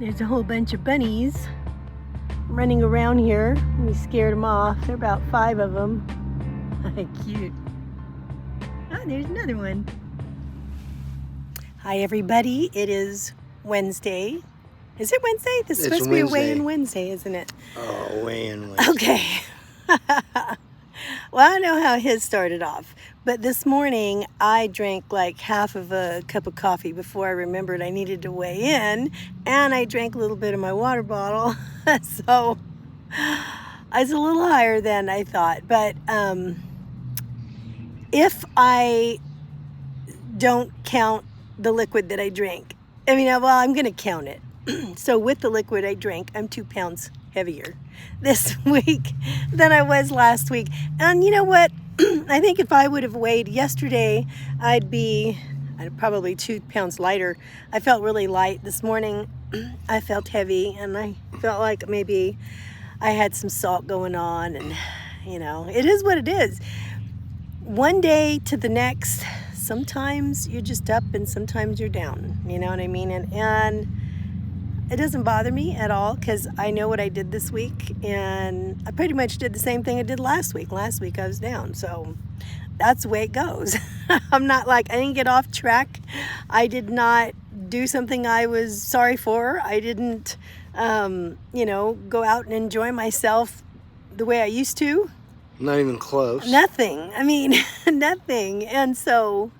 There's a whole bunch of bunnies running around here. We scared them off. There are about 5 of them. Cute. Oh, there's another one. Hi, everybody. It is Wednesday. Is it Wednesday? This is supposed to be a weigh-in Wednesday, isn't it? Oh, weigh-in Wednesday. Okay. Well, I know how his started off, but this morning I drank like half of a cup of coffee before I remembered I needed to weigh in, and I drank a little bit of my water bottle, so I was a little higher than I thought. But if I don't count the liquid that I drank, I'm going to count it. So with the liquid I drank, I'm 2 pounds heavier this week than I was last week. And you know what? I think if I would have weighed yesterday, I'd probably 2 pounds lighter. I felt really light this morning. I felt heavy, and I felt like maybe I had some salt going on, and it is what it is. One day to the next, sometimes you're just up and sometimes you're down. You know what I mean? And it doesn't bother me at all because I know what I did this week, and I pretty much did the same thing I did last week. Last week I was down, so that's the way it goes. I'm not like, I didn't get off track. I did not do something I was sorry for. I didn't, go out and enjoy myself the way I used to. Not even close. Nothing. Nothing. And so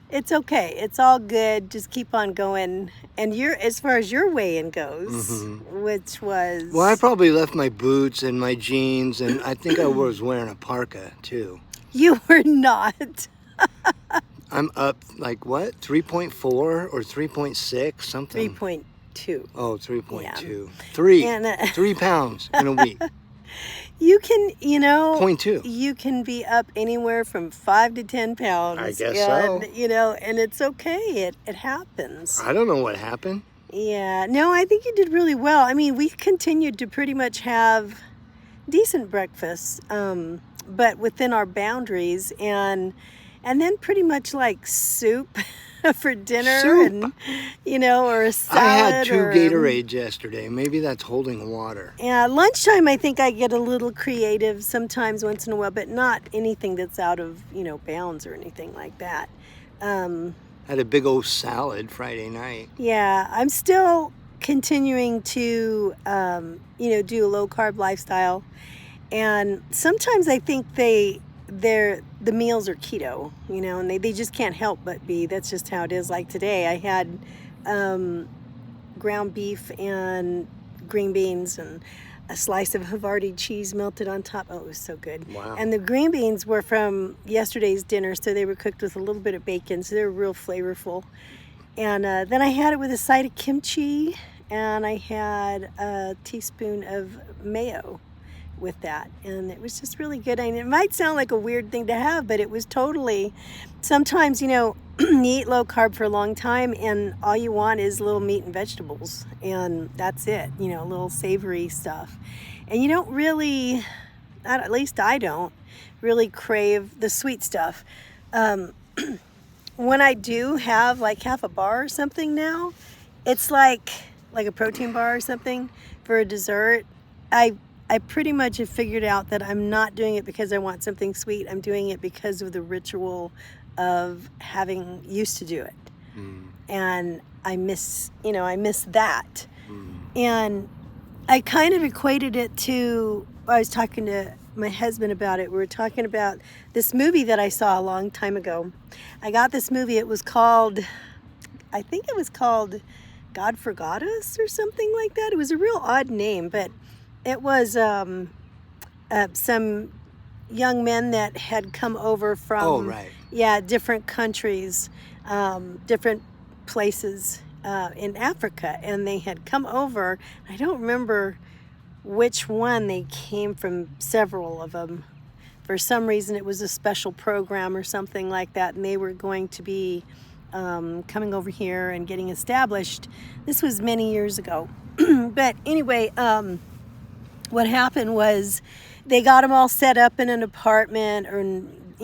it's okay. It's all good. Just keep on going. And as far as your weigh-in goes, which was... Well, I probably left my boots and my jeans, and I think I was wearing a parka, too. You were not. I'm up, 3.4 or 3.6, something? 3.2. Oh, 3.2. Yeah. 3 pounds in a week. You can, 0.2. You can be up anywhere from 5 to 10 pounds. I guess so. And it's okay. It happens. I don't know what happened. Yeah. No, I think you did really well. We continued to pretty much have decent breakfasts, but within our boundaries, and then pretty much like soup for dinner. Soup? And or a salad. I had 2 Gatorades yesterday. Maybe that's holding water. Yeah, lunchtime I think I get a little creative sometimes once in a while, but not anything that's out of bounds or anything like that. Had a big old salad Friday night. Yeah, I'm still continuing to do a low-carb lifestyle, and sometimes I think the meals are keto, and they just can't help but be. That's just how it is. Like today, I had ground beef and green beans and a slice of Havarti cheese melted on top. Oh, it was so good. Wow. And the green beans were from yesterday's dinner, so they were cooked with a little bit of bacon, so they were real flavorful. And then I had it with a side of kimchi, and I had a teaspoon of mayo with that, and it was just really good. And it might sound like a weird thing to have, but it was totally... Sometimes you eat low carb for a long time and all you want is little meat and vegetables, and that's it, little savory stuff, and you don't really, at least I don't really crave the sweet stuff. When I do have like half a bar or something now, it's like a protein bar or something for a dessert. I pretty much have figured out that I'm not doing it because I want something sweet. I'm doing it because of the ritual of having used to do it. And I miss that. And I kind of equated it to, I was talking to my husband about it. We were talking about this movie that I saw a long time ago. I got this movie. I think it was called God Forgot Us or something like that. It was a real odd name, but it was some young men that had come over from different countries, different places in Africa, and they had come over. I don't remember which one they came from. Several of them. For some reason, it was a special program or something like that, and they were going to be coming over here and getting established. This was many years ago. But anyway, what happened was they got them all set up in an apartment, or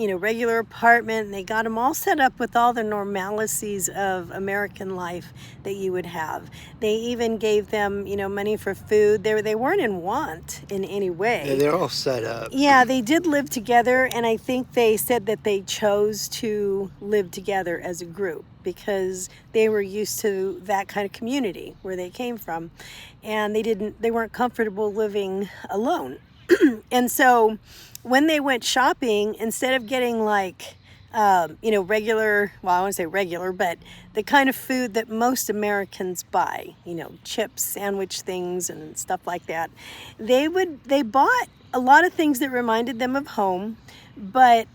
regular apartment, and they got them all set up with all the normalities of American life that you would have. They even gave them, money for food. They weren't in want in any way. Yeah, they're all set up. Yeah, they did live together, and I think they said that they chose to live together as a group because they were used to that kind of community where they came from, and they weren't comfortable living alone. And so when they went shopping, instead of getting regular, well, I won't say regular, but the kind of food that most Americans buy, chips, sandwich things and stuff like that, they bought a lot of things that reminded them of home. But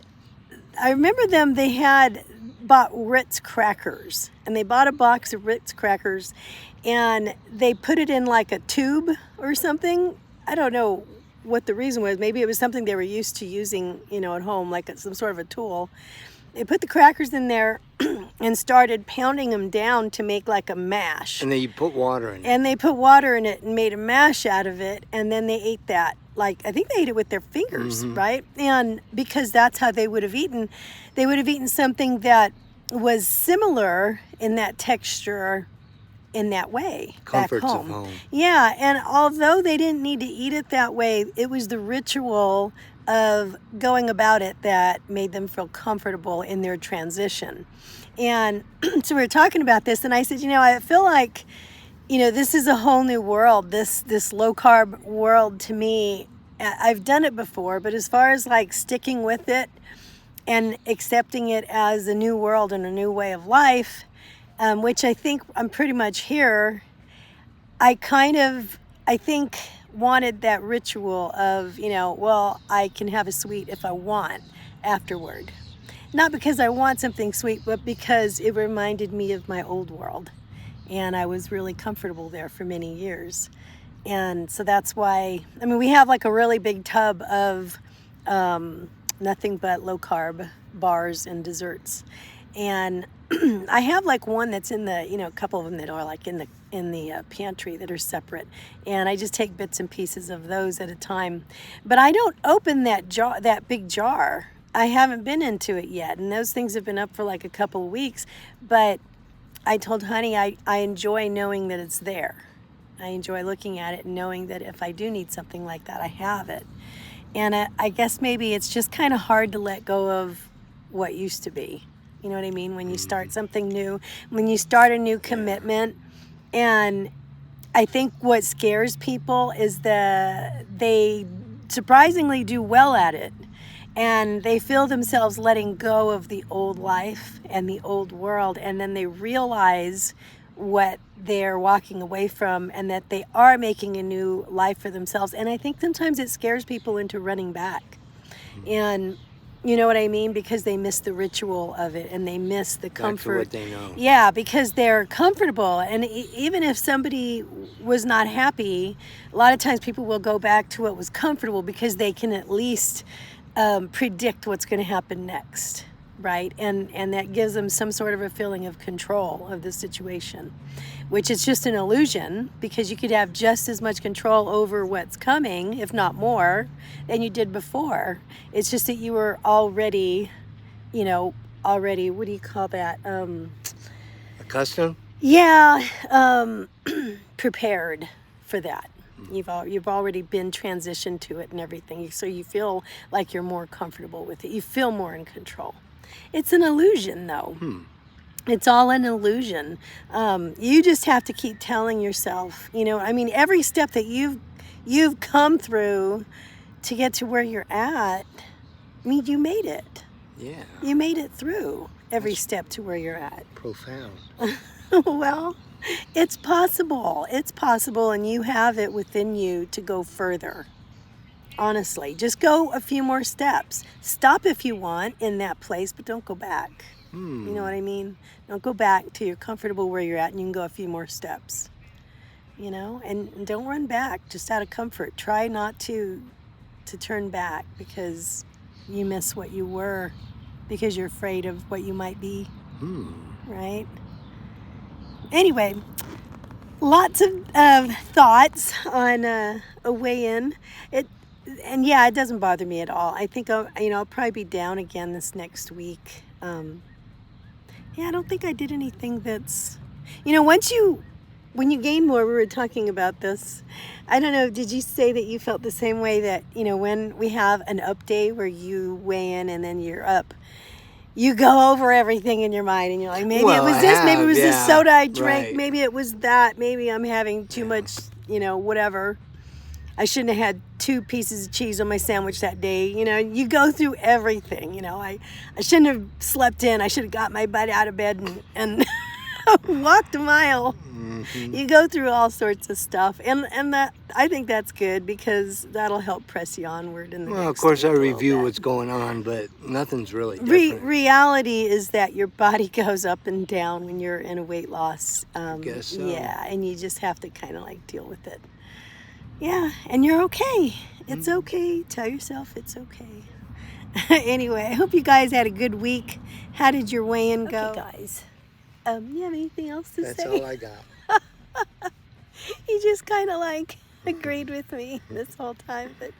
I remember they had bought Ritz crackers, and they bought a box of Ritz crackers, and they put it in like a tube or something. I don't know what the reason was. Maybe it was something they were used to using, at home, like some sort of a tool. They put the crackers in there and started pounding them down to make like a mash. And then you put water in it. And they put water in it and made a mash out of it, and then they ate that. I think they ate it with their fingers, right? And because that's how they would have eaten something that was similar in that texture in that way. Comforts back of home. Yeah, and although they didn't need to eat it that way, it was the ritual of going about it that made them feel comfortable in their transition. And so we were talking about this, and I said, I feel like, this is a whole new world, this low-carb world to me. I've done it before, but as far as sticking with it and accepting it as a new world and a new way of life, which I think I'm pretty much here, I think wanted that ritual of, I can have a sweet if I want afterward. Not because I want something sweet, but because it reminded me of my old world. And I was really comfortable there for many years. And so that's why, we have a really big tub of nothing but low-carb bars and desserts. And I have one that's in the, a couple of them that are in the pantry that are separate. And I just take bits and pieces of those at a time. But I don't open that big jar. I haven't been into it yet. And those things have been up for a couple of weeks. But I told Honey I enjoy knowing that it's there. I enjoy looking at it and knowing that if I do need something like that, I have it. And I guess maybe it's just kind of hard to let go of what used to be. You know what I mean? When you start something new, when you start a new commitment. And I think what scares people is that they surprisingly do well at it. And they feel themselves letting go of the old life and the old world. And then they realize what they're walking away from and that they are making a new life for themselves. And I think sometimes it scares people into running back. And you know what I mean? Because they miss the ritual of it and they miss the comfort. Back to what they know. Yeah, because they're comfortable. And even if somebody was not happy, a lot of times people will go back to what was comfortable because they can at least predict what's going to happen next, right? And that gives them some sort of a feeling of control of the situation, which is just an illusion because you could have just as much control over what's coming, if not more, than you did before. It's just that you were already, what do you call that? Accustomed? Yeah, prepared for that. You've already been transitioned to it and everything, so you feel like you're more comfortable with it. You feel more in control. It's an illusion, though. It's all an illusion. You just have to keep telling yourself, every step that you've come through to get to where you're at, you made it. Yeah. You made it through every step to where you're at. Profound. Well, it's possible. It's possible, and you have it within you to go further. Honestly, just go a few more steps. Stop if you want in that place, but don't go back. You know what I mean? Don't go back till you're comfortable where you're at, and you can go a few more steps. And don't run back just out of comfort. Try not to turn back because you miss what you were, because you're afraid of what you might be. Right? Anyway, lots of thoughts on a way in. and yeah, it doesn't bother me at all. I think I'll probably be down again this next week. Yeah, I don't think I did anything that's, when you gain more, we were talking about this. I don't know, did you say that you felt the same way that, when we have an up day where you weigh in and then you're up, you go over everything in your mind and you're like, maybe it Well, was I this, maybe it have, was this yeah, soda I drank, right. maybe it was that, maybe I'm having too much, whatever. I shouldn't have had 2 pieces of cheese on my sandwich that day. You go through everything. I shouldn't have slept in. I should have got my butt out of bed and walked a mile. Mm-hmm. You go through all sorts of stuff. And that, I think that's good because that'll help press you onward in the Well, of next course, I week a little review bit. what's going on, but nothing's really different. Reality is that your body goes up and down when you're in a weight loss. I guess so. Yeah, and you just have to kind of like deal with it. Yeah, and you're okay. It's okay. Tell yourself it's okay. Anyway, I hope you guys had a good week. How did your weigh-in go? Okay, guys. You have anything else to That's say? all I got. You just kind of like agreed with me this whole time. But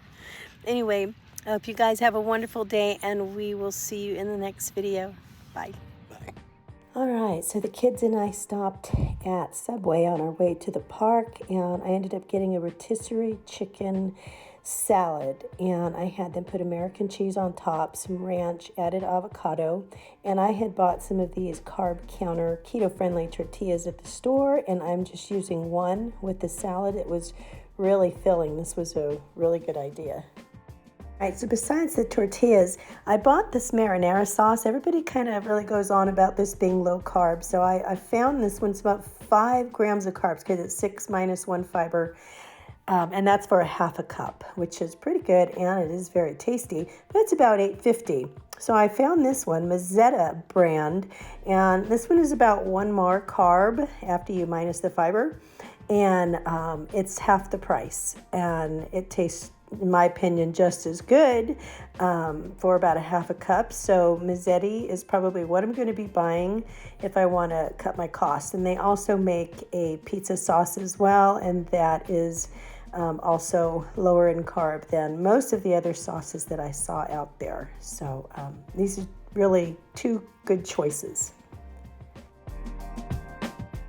anyway, I hope you guys have a wonderful day, and we will see you in the next video. Bye. All right, so the kids and I stopped at Subway on our way to the park, and I ended up getting a rotisserie chicken salad, and I had them put American cheese on top, some ranch, added avocado, and I had bought some of these carb counter keto-friendly tortillas at the store, and I'm just using one with the salad. It was really filling. This was a really good idea. All right, so besides the tortillas, I bought this marinara sauce. Everybody kind of really goes on about this being low carb. So I found this one's about 5 grams of carbs because it's 6 minus 1 fiber. And that's for a half a cup, which is pretty good. And it is very tasty, but it's about $8.50. So I found this one, Mazzetta brand. And this one is about 1 more carb after you minus the fiber. And it's half the price. And it tastes, in my opinion, just as good for about a half a cup. So Mazzetti is probably what I'm going to be buying if I want to cut my costs. And they also make a pizza sauce as well, and that is also lower in carb than most of the other sauces that I saw out there. So these are really 2 good choices.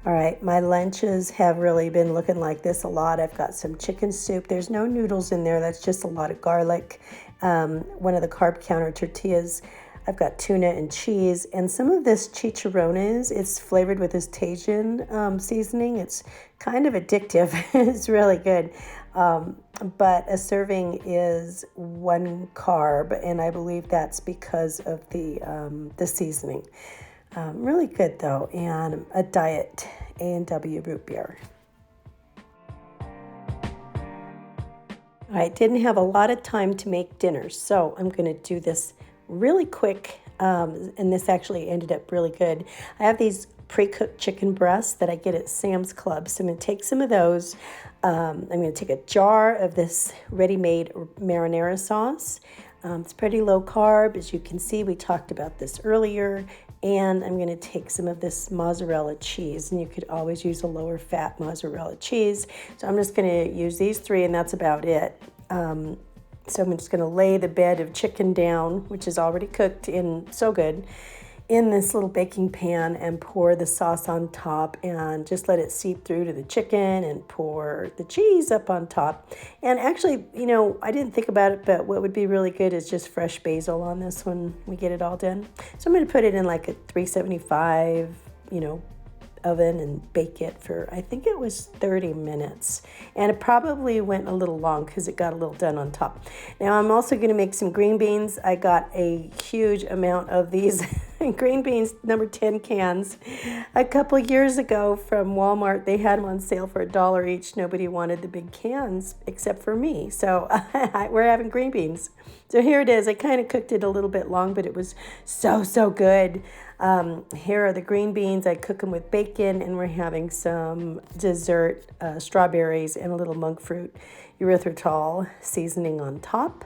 All right, my lunches have really been looking like this a lot. I've got some chicken soup. There's no noodles in there. That's just a lot of garlic. One of the carb counter tortillas. I've got tuna and cheese. And some of this chicharrones, it's flavored with this Tajin seasoning. It's kind of addictive. It's really good. But a serving is 1 carb, and I believe that's because of the seasoning. Really good though, and a diet A&W root beer. I didn't have a lot of time to make dinner, so I'm going to do this really quick, and this actually ended up really good. I have these pre-cooked chicken breasts that I get at Sam's Club, so I'm going to take some of those. I'm going to take a jar of this ready-made marinara sauce. It's pretty low carb. As you can see, we talked about this earlier. And I'm going to take some of this mozzarella cheese, and you could always use a lower fat mozzarella cheese. So I'm just going to use these 3, and that's about it. So I'm just going to lay the bed of chicken down, which is already cooked in so good, in this little baking pan, and pour the sauce on top and just let it seep through to the chicken and pour the cheese up on top. And actually, I didn't think about it, but what would be really good is just fresh basil on this when we get it all done. So I'm going to put it in like a 375, oven and bake it for, I think it was 30 minutes. And it probably went a little long because it got a little done on top. Now I'm also going to make some green beans. I got a huge amount of these green beans, number 10 cans. A couple years ago from Walmart, they had them on sale for $1 each. Nobody wanted the big cans except for me. So we're having green beans. So here it is. I kind of cooked it a little bit long, but it was so good. Here are the green beans. I cook them with bacon, and we're having some dessert, strawberries and a little monk fruit erythritol seasoning on top.